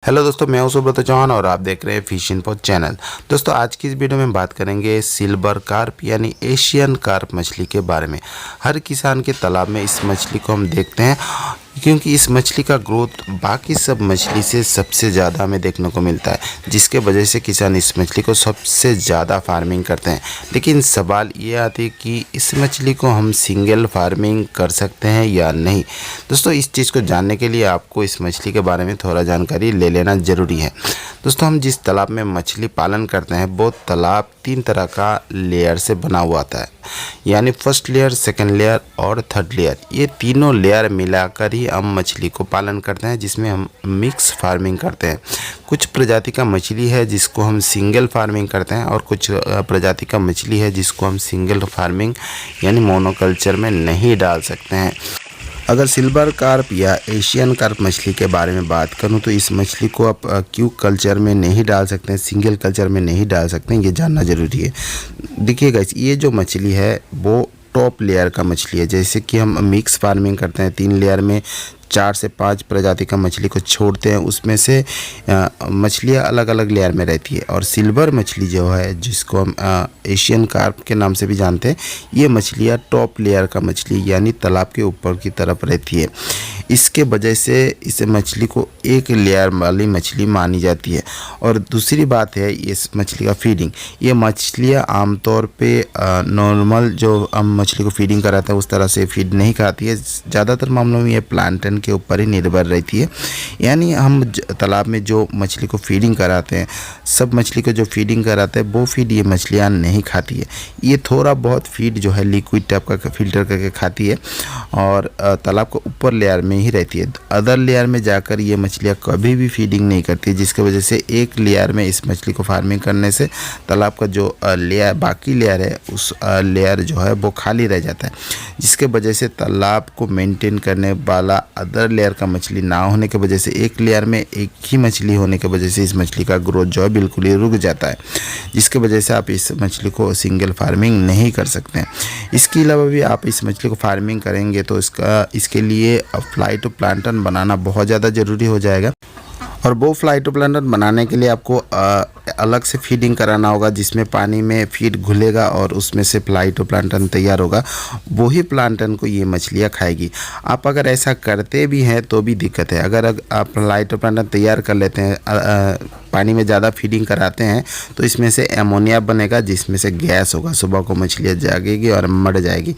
Hello दोस्तों, मैं हूं सुब्रत चौहान और आप देख रहे हैं फिश इन्फो चैनल। दोस्तों, आज की इस वीडियो में बात करेंगे सिल्वर कार्प यानी एशियन कार्प मछली के बारे में। हर किसान के तालाब में इस मछली को हम देखते हैं क्योंकि इस मछली का ग्रोथ बाकी सब मछली से सबसे ज़्यादा हमें देखने को मिलता है, जिसके वजह से किसान इस मछली को सबसे ज़्यादा फार्मिंग करते हैं। लेकिन सवाल ये आती है कि इस मछली को हम सिंगल फार्मिंग कर सकते हैं या नहीं। दोस्तों, इस चीज़ को जानने के लिए आपको इस मछली के बारे में थोड़ा जानकारी ले लेना ज़रूरी है। दोस्तों, हम जिस तालाब में मछली पालन करते हैं वो तालाब 3 तरह का लेयर से बना हुआ आता है, यानी फर्स्ट लेयर, सेकंड लेयर और थर्ड लेयर। ये तीनों लेयर मिलाकर ही हम मछली को पालन करते हैं, जिसमें हम मिक्स फार्मिंग करते हैं। कुछ प्रजाति का मछली है जिसको हम सिंगल फार्मिंग करते हैं और कुछ प्रजाति का मछली है जिसको हम सिंगल फार्मिंग यानी मोनोकल्चर में नहीं डाल सकते हैं। अगर सिल्वर कार्प या एशियन कार्प मछली के बारे में बात करूं तो इस मछली को आप क्यों कल्चर में नहीं डाल सकते हैं, सिंगल कल्चर में नहीं डाल सकते हैं, ये जानना ज़रूरी है। देखिए गाइस, ये जो मछली है वो टॉप लेयर का मछली है। जैसे कि हम मिक्स फार्मिंग करते हैं, 3 लेयर में 4 से 5 प्रजाति का मछली को छोड़ते हैं, उसमें से मछलियाँ अलग अलग लेयर में रहती है। और सिल्वर मछली जो है, जिसको हम एशियन कार्प के नाम से भी जानते हैं, ये मछलियाँ टॉप लेयर का मछली यानी तालाब के ऊपर की तरफ रहती है। इसके वजह से इस मछली को एक लेयर वाली मछली मानी जाती है। और दूसरी बात है इस मछली का फीडिंग। ये मछलियाँ आमतौर पे नॉर्मल जो हम मछली को फीडिंग कराते हैं उस तरह से फीड नहीं कराती है। ज़्यादातर मामलों में ये प्लांटन के ऊपर ही निर्भर रहती है। यानी हम तालाब में जो मछली को फीडिंग कराते हैं, सब मछली को जो फीडिंग कराते हैं वो फीड ये मछलियाँ नहीं खाती है। ये थोड़ा बहुत फीड जो है लिक्विड टाइप का फिल्टर करके खाती है और तालाब के ऊपर लेयर में ही रहती है। अदर लेयर में जाकर ये मछलियाँ कभी भी फीडिंग नहीं करती, जिसकी वजह से एक लेयर में इस मछली को फार्मिंग करने से तालाब का जो लेयर बाकी लेयर है उस लेयर जो है वो खाली रह जाता है, जिसके वजह से तालाब को मेंटेन करने वाला अदर लेयर का मछली ना होने की वजह से एक लेयर में एक ही मछली होने की वजह से इस मछली का ग्रोथ जो है बिल्कुल ही रुक जाता है, जिसकी वजह से आप इस मछली को सिंगल फार्मिंग नहीं कर सकते हैं। इसके अलावा भी आप इस मछली को फार्मिंग करेंगे तो इसके लिए फाइटोप्लैंक्टन बनाना बहुत ज़्यादा ज़रूरी हो जाएगा। और वो फाइटोप्लैंक्टन बनाने के लिए आपको अलग से फीडिंग कराना होगा, जिसमें पानी में फीड घुलेगा और उसमें से फाइटोप्लैंक्टन तैयार होगा। वही प्लांटन को ये मछलियाँ खाएगी। आप अगर ऐसा करते भी हैं तो भी दिक्कत है। अगर आप फाइटोप्लैंक्टन तैयार कर लेते हैं, पानी में ज़्यादा फीडिंग कराते हैं तो इसमें से एमोनिया बनेगा, जिसमें से गैस होगा, सुबह को मछलियाँ जागेगी और मर जाएगी।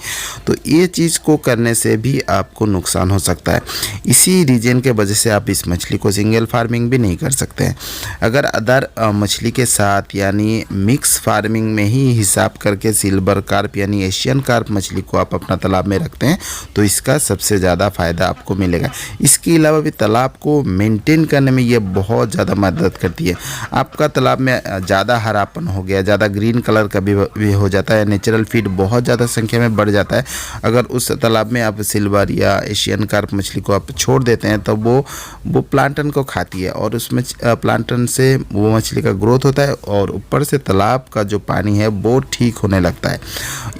तो ये चीज़ को करने से भी आपको नुकसान हो सकता है। इसी रीजन के वजह से आप इस मछली को सिंगल फार्मिंग भी नहीं कर सकते हैं। अगर अदर मछली के साथ यानी मिक्स फार्मिंग में ही हिसाब करके सिल्वर कार्प यानी एशियन कार्प मछली को आप अपना तालाब में रखते हैं तो इसका सबसे ज़्यादा फ़ायदा आपको मिलेगा। इसके अलावा भी तालाब को मेंटेन करने में ये बहुत ज़्यादा मदद करती है। आपका तालाब में ज़्यादा हरापन हो गया, ज़्यादा ग्रीन कलर का भी हो जाता है, नेचुरल फीड बहुत ज़्यादा संख्या में बढ़ जाता है। अगर उस तालाब में आप सिल्वर या एशियन कार्प मछली को आप छोड़ देते हैं तो वो प्लांटन को खाती है और उसमें प्लांटन से वो मछली का ग्रोथ होता है और ऊपर से तालाब का जो पानी है वो ठीक होने लगता है।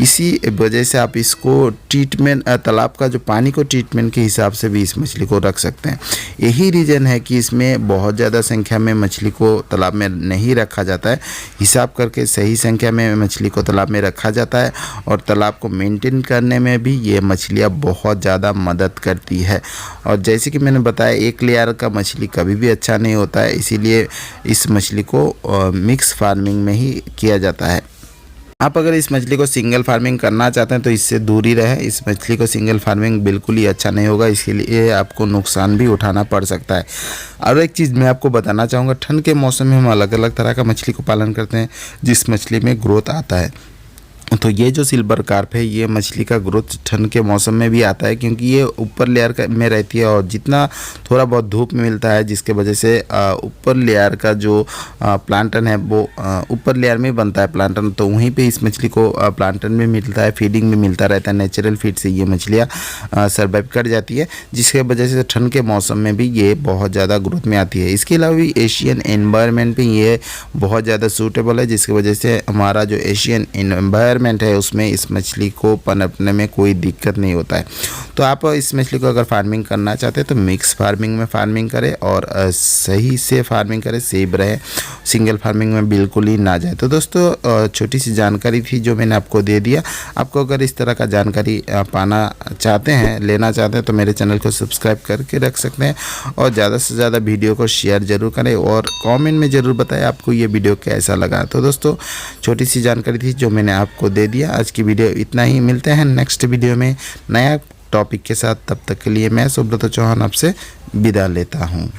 इसी वजह से आप इसको ट्रीटमेंट, तालाब का जो पानी को ट्रीटमेंट के हिसाब से भी इस मछली को रख सकते हैं। यही रीज़न है कि इसमें बहुत ज़्यादा संख्या में मछली को तालाब में नहीं रखा जाता है। हिसाब करके सही संख्या में मछली को तालाब में रखा जाता है और तालाब को मेंटेन करने में भी ये मछलियाँ बहुत ज़्यादा मदद करती है। और जैसे कि मैंने बताया, एक लेयर का मछली कभी भी अच्छा नहीं होता है, इसीलिए इस मछली को मिक्स फार्मिंग में ही किया जाता है। आप अगर इस मछली को सिंगल फार्मिंग करना चाहते हैं तो इससे दूर ही रहें। इस मछली को सिंगल फार्मिंग बिल्कुल ही अच्छा नहीं होगा, इसके लिए आपको नुकसान भी उठाना पड़ सकता है। और एक चीज़ मैं आपको बताना चाहूँगा, ठंड के मौसम में हम अलग अलग तरह का मछली को पालन करते हैं जिस मछली में ग्रोथ आता है। तो ये जो सिल्वर कार्प है, ये मछली का ग्रोथ ठंड के मौसम में भी आता है क्योंकि ये ऊपर लेयर में रहती है और जितना थोड़ा बहुत धूप में मिलता है, जिसके वजह से ऊपर लेयर का जो प्लांटन है वो ऊपर लेयर में बनता है प्लांटन, तो वहीं पे इस मछली को प्लांटन में मिलता है, फीडिंग में मिलता रहता है। नेचुरल फीड से ये मछलियाँ सर्वाइव कर जाती है, जिसके वजह से ठंड के मौसम में भी ये बहुत ज़्यादा ग्रोथ में आती है। इसके अलावा भी एशियन एनवायरनमेंट पे ये बहुत ज़्यादा सूटेबल है, जिसकी वजह से हमारा जो एशियन एनवायरनमेंट एनवायरनमेंट है उसमें इस मछली को पनपने में कोई दिक्कत नहीं होता है। तो आप इस मछली को अगर फार्मिंग करना चाहते हैं तो मिक्स फार्मिंग में फार्मिंग करें और सही से फार्मिंग करें, सेफ रहे, सिंगल फार्मिंग में बिल्कुल ही ना जाए। तो दोस्तों छोटी सी जानकारी थी जो मैंने आपको दे दिया। आपको अगर इस तरह का जानकारी पाना चाहते हैं, लेना चाहते हैं तो मेरे चैनल को सब्सक्राइब करके रख सकते हैं और ज़्यादा से ज़्यादा वीडियो को शेयर ज़रूर करें और कमेंट में ज़रूर बताएं आपको ये वीडियो कैसा लगा। तो दोस्तों छोटी सी जानकारी थी जो मैंने आपको दे दिया। आज की वीडियो इतना ही, मिलते हैं नेक्स्ट वीडियो में नया टॉपिक के साथ। तब तक के लिए मैं सुब्रत चौहान आपसे विदा लेता हूँ।